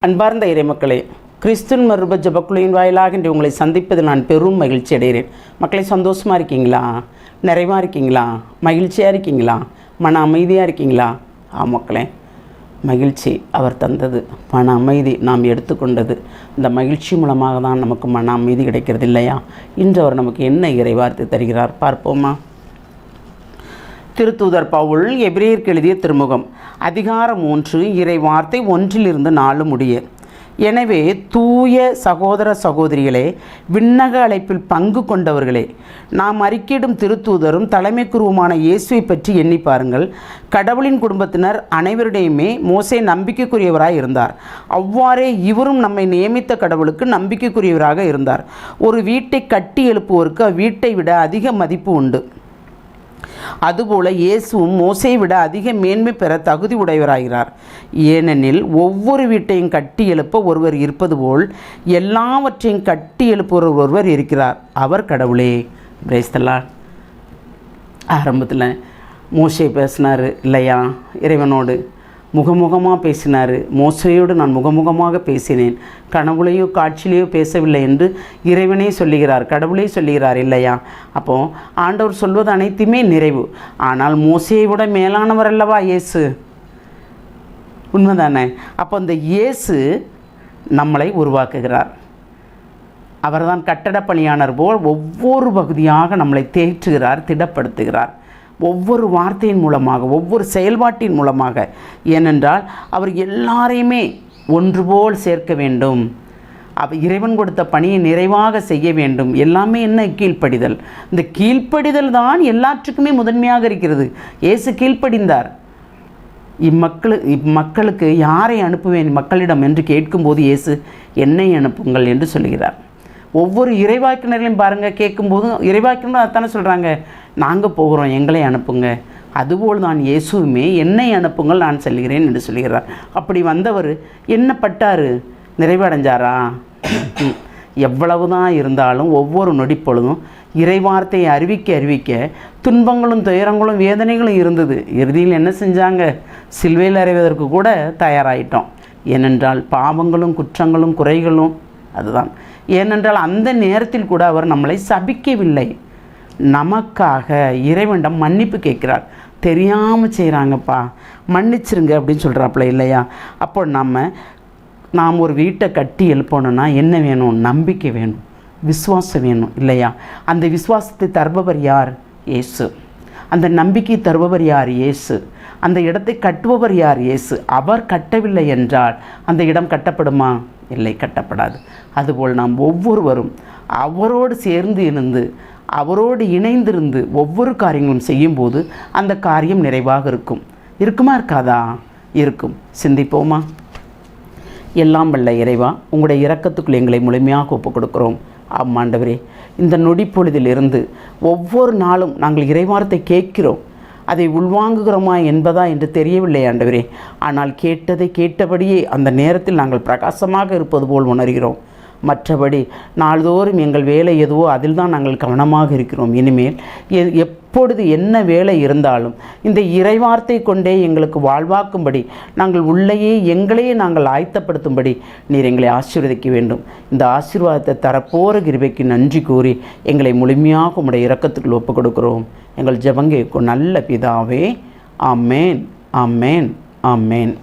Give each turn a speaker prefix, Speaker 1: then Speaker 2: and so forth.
Speaker 1: அன்பார்ந்த இறைமக்களே, கிறிஸ்துவின் மறுப ஜெபக்குழுவின் வாயிலாக இன்று உங்களை சந்திப்பதில் நான் பெரும் மகிழ்ச்சி அடைகிறேன். மக்களை சந்தோஷமாக இருக்கீங்களா? நிறைவாக இருக்கீங்களா? மகிழ்ச்சியாக இருக்கீங்களா? மன அமைதியாக இருக்கீங்களா? மக்களே, மகிழ்ச்சி அவர் தந்தது, மன அமைதி நாம் எடுத்துக்கொண்டது. இந்த மகிழ்ச்சி மூலமாக தான் நமக்கு மன அமைதி கிடைக்கிறது இல்லையா? இன்று அவர் நமக்கு என்ன இறைவார்த்தை தருகிறார் பார்ப்போமா? திருத்தூதர் பவுல் எபிரேயருக்கு எழுதிய திருமுகம், அதிகாரம் 3, இறை வார்த்தை 1-4 முடிய. எனவே தூய சகோதர சகோதரிகளே, விண்ணக அழைப்பில் பங்கு கொண்டவர்களே, நாம் அறிக்கையிடும் திருத்தூதரும் தலைமை குருவுமான இயேசுவை பற்றி எண்ணி பாருங்கள். கடவுளின் குடும்பத்தினர் அனைவருடையுமே மோசே நம்பிக்கைக்குரியவராக இருந்தார். அவ்வாறே இவரும் நம்மை நியமித்த கடவுளுக்கு நம்பிக்கைக்குரியவராக இருந்தார். ஒரு வீட்டை கட்டி எழுப்புவோருக்கு அவ்வீட்டை விட அதிக மதிப்பு உண்டு. அதுபோல இயேசுவும் மோசையை விட அதிக மேன்மை பெற தகுதி உடையவராகிறார். ஏனெனில் ஒவ்வொரு வீட்டையும் கட்டி எழுப்ப ஒருவர் இருப்பது போல் எல்லாவற்றையும் கட்டி எழுப்புவர் ஒருவர் இருக்கிறார், அவர் கடவுளே. பிரைஸ்தலா. ஆரம்பத்தில் மோசே பேசினார் இல்லையா? இறைவனோடு முகமுகமாக பேசினார். மோசையோடு நான் முகமுகமாக பேசினேன், கனவுலையோ காட்சியிலையோ பேசவில்லை என்று இறைவனே சொல்லுகிறார், கடவுளே சொல்லுகிறார் இல்லையா? அப்போது ஆண்டவர் சொல்வது அனைத்துமே நிறைவு. ஆனால் மோசையை விட மேலானவர் அல்லவா இயேசு? உண்மைதானே? அப்போ இந்த இயேசு நம்மளை உருவாக்குகிறார். அவர்தான் கட்டடப் பணியாளர் போல் ஒவ்வொரு பகுதியாக நம்மளை தேற்றுகிறார், திடப்படுத்துகிறார். ஒவ்வொரு வார்த்தையின் மூலமாக, ஒவ்வொரு செயல்பாட்டின் மூலமாக. ஏனென்றால் அவர் எல்லாரையுமே ஒன்று போல் சேர்க்க வேண்டும். அவர் இறைவன் கொடுத்த பணியை நிறைவாக செய்ய வேண்டும். எல்லாமே என்ன? கீழ்ப்படிதல். இந்த கீழ்ப்படிதல் தான் எல்லாற்றுக்குமே முதன்மையாக இருக்கிறது. இயேசு கீழ்ப்படிந்தார். இம்மக்களுக்கு யாரை அனுப்புவேன் மக்களிடம் என்று கேட்கும்போது இயேசு என்னை அனுப்புங்கள் என்று சொல்கிறார். ஒவ்வொரு இறைவாக்கினர்களையும் பாருங்கள், கேட்கும்போதும் இறைவாக்கினர் அதானே சொல்கிறாங்க, நாங்கள் போகிறோம், எங்களை அனுப்புங்க. அதுபோல் தான் இயேசுவுமே என்னை அனுப்புங்கள், நான் செல்கிறேன் என்று சொல்கிறார். அப்படி வந்தவர் என்ன பட்டார்? நிறைவடைஞ்சாரா? எவ்வளவு தான் இருந்தாலும் ஒவ்வொரு நொடி பொழுதும் இறைவார்த்தையை அறிவிக்க துன்பங்களும் துயரங்களும் வேதனைகளும் இருந்தது. இறுதியில் என்ன செஞ்சாங்க? சிலுவையில் அறைவதற்கு கூட தயாராகிட்டோம். ஏனென்றால் பாவங்களும் குற்றங்களும் குறைகளும் அதுதான். ஏனென்றால் அந்த நேரத்தில் கூட அவர் நம்மளை சபிக்கவில்லை. நமக்காக இறைவனிடம் மன்னிப்பு கேட்கிறார். தெரியாமல் செய்கிறாங்கப்பா, மன்னிச்சிருங்க அப்படின்னு சொல்கிறாப்புல இல்லையா? அப்போ நாம் ஒரு வீட்டை கட்டி எழுப்பணும்னா என்ன வேணும்? நம்பிக்கை வேணும், விசுவாசம் வேணும் இல்லையா? அந்த விசுவாசத்தை தருபவர் யார்? இயேசு. அந்த நம்பிக்கை தருபவர் யார்? இயேசு. அந்த இடத்தை கட்டுபவர் யார்? இயேசு. அவர் கட்டவில்லை என்றால் அந்த இடம் கட்டப்படுமா? இல்லை, கட்டப்படாது. அதுபோல் நாம் ஒவ்வொருவரும் அவரோடு சேர்ந்து இருந்து, அவரோடு இணைந்திருந்து ஒவ்வொரு காரியங்களும் செய்யும்போது அந்த காரியம் நிறைவாக இருக்கும். இருக்குமா? இருக்காதா? இருக்கும். சிந்திப்போமா? எல்லாம் வல்ல இறைவா, உங்களுடைய இரக்கத்துக்குள் எங்களை முழுமையாக ஒப்புக் கொடுக்கிறோம். ஆமாண்டவரே, இந்த நொடிப்பொழுதிலிருந்து ஒவ்வொரு நாளும் நாங்கள் இறைவார்த்தை கேட்கிறோம். அதை உள்வாங்குகிறோமா என்பதா என்று தெரியவில்லை ஆண்டவரே. ஆனால் கேட்டதை கேட்டபடியே அந்த நேரத்தில் நாங்கள் பிரகாசமாக இருப்பது போல் உணர்கிறோம். மற்றபடி நாள்தோறும் எங்கள் வேலை எதுவோ அதில் தான் நாங்கள் கவனமாக இருக்கிறோம். இனிமேல் எப்பொழுது என்ன வேலை இருந்தாலும் இந்த இறைவார்த்தை கொண்டே எங்களுக்கு வாழ்வாக்கும்படி, நாங்கள் உள்ளேயே எங்களையே நாங்கள் ஆயத்தப்படுத்தும்படி நீர் எங்களை ஆசீர்வதிக்க வேண்டும். இந்த ஆசீர்வாதத்தை தரப்போகிற கிருபைக்கு நன்றி கூறி எங்களை முழுமையாக உம்முடைய இரக்கத்துக்குள் ஒப்புக் கொடுக்கிறோம். எங்கள் ஜெபம் கேட்கும் நல்ல பிதாவே. ஆமேன், ஆமேன், ஆமேன்.